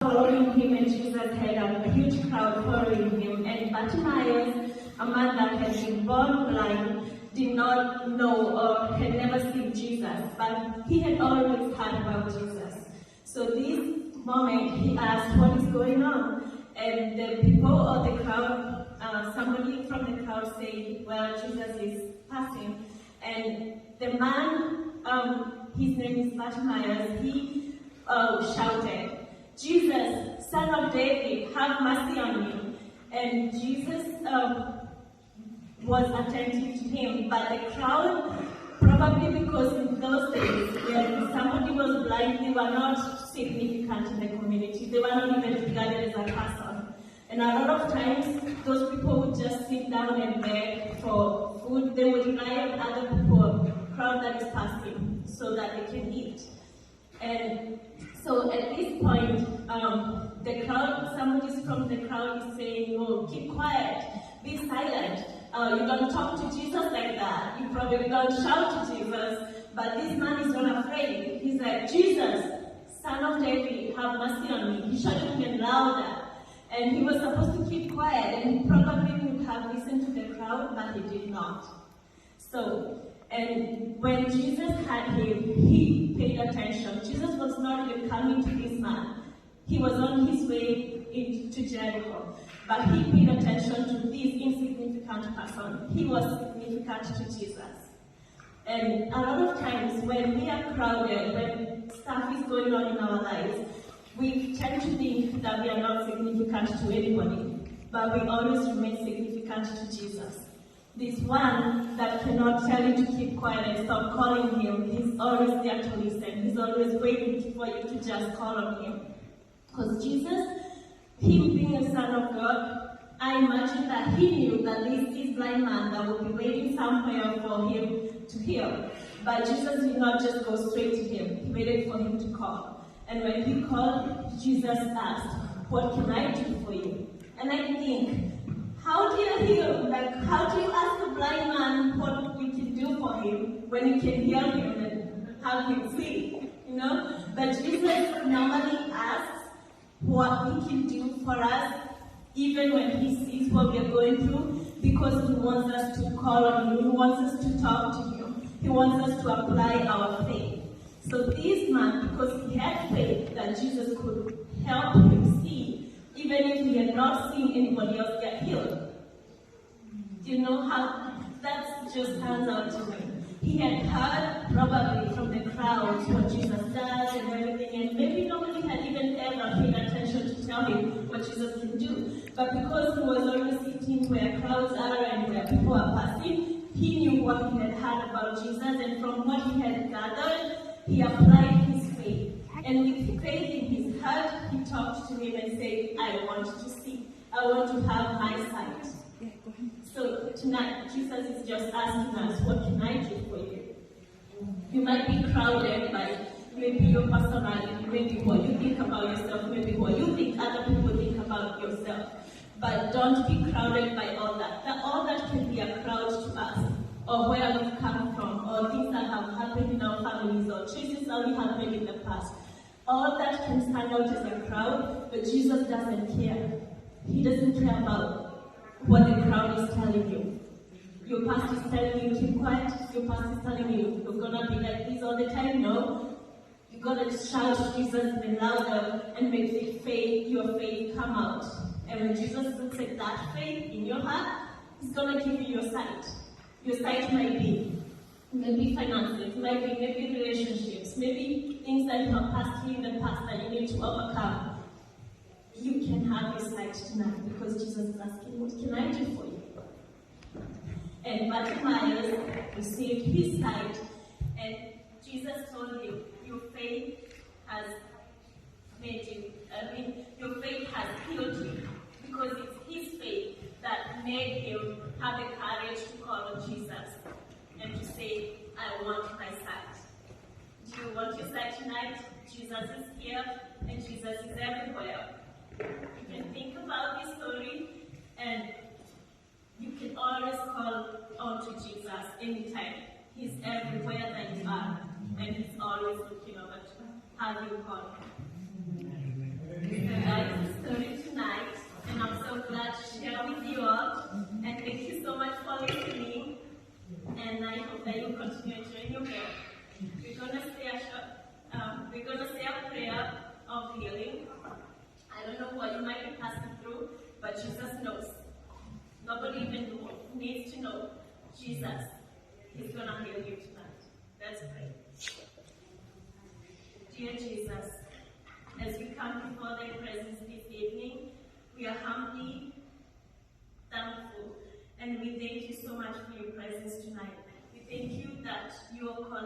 following him, and Jesus had a huge crowd following him. And Bartimaeus, a man that had been born blind, did not know or had never seen Jesus, but he had always heard about Jesus. So this moment he asked, "What is going on?" And the people or the crowd, somebody from the crowd said, "Well, Jesus is passing." And the man, his name is Bartimaeus, he shouted, "Jesus, Son of David, have mercy on me." And Jesus was attentive to him, but the crowd, probably because in those days, when somebody was blind, they were not significant in the community. They were not even regarded as a person. And a lot of times, those people would just sit down and beg for food. They would rely on other people, crowd that is passing, so that they can eat. And so at this point, the crowd, somebody from the crowd is saying, "Oh, keep quiet, be silent. You don't talk to Jesus like that. You probably don't shout to Jesus." But this man is not afraid. He's like, "Jesus, Son of David, have mercy on me." He shouted even louder. And he was supposed to keep quiet, and he probably would have listened to the crowd, but he did not. So, and when Jesus had him, he paid attention. Jesus was not even coming to this man. He was on his way into Jericho. But he paid attention to this insignificant person. He was significant to Jesus. And a lot of times when we are crowded, when stuff is going on in our lives, we tend to think that we are not significant to anybody, but we always remain significant to Jesus. This one that cannot tell you to keep quiet and stop calling him, he's always there to listen. He's always waiting for you to just call on him. Because Jesus, him being a son of God, I imagine that he knew that this blind man that would be waiting somewhere for him to heal. But Jesus did not just go straight to him. He waited for him to call. And when he called, Jesus asked, "What can I do for you?" And I think, how do you heal? Like, how do you ask a blind man what we can do for him when you can heal him and have him see? You know? But Jesus normally asks what he can do for us, even when he sees what we are going through, because he wants us to call on him. He wants us to talk to him. He wants us to apply our faith. So this man, because he had faith that Jesus could help him see, even if he had not seen anybody else get healed. Do you know how that just stands out to me? He had heard probably from the crowds what Jesus does and everything, and maybe nobody had even ever paid attention to tell him what Jesus can do. But because he was always sitting where crowds are and where people are passing, he knew what he had heard about Jesus, and from what he had gathered, he applied his faith. And with faith in his heart, he talked to him and said, "I want to see. I want to have my sight." So tonight, Jesus is just asking us, what can I do for you? You might be crowded by maybe your personality, maybe what you think about yourself, maybe what you think other people think about yourself. But don't be crowded by all that. All that can be a crowd to us, or where we've come from, or things that have happened in our families, or choices that we have made in the past. All that can stand out as a crowd, but Jesus doesn't care. He doesn't care about what the crowd is telling you. Your past is telling you keep quiet. Your past is telling you you're gonna be like this all the time. No, you gotta shout Jesus even louder and make your faith come out. And when Jesus looks at that faith in your heart, he's gonna give you your sight. Your sight might be maybe finances, maybe relationships, maybe things that you have passed through in the past that you need to overcome. You can have your sight tonight because Jesus is asking, what can I do for you? And Bartimaeus received his sight, and Jesus told him, your faith has made you, your faith has healed you, because it's his faith that made him have the courage to call on Jesus and to say, I want my sight. Do you want your sight tonight? Jesus is here, and Jesus is everywhere. You can think about this story, and you can always call on to Jesus anytime. He's everywhere that you are, and he's always looking over to have you call him. needs to know Jesus is going to heal you tonight. Let's pray. Dear Jesus, as we come before thy presence this evening, we are humbly thankful, and we thank you so much for your presence tonight. We thank you that you are calling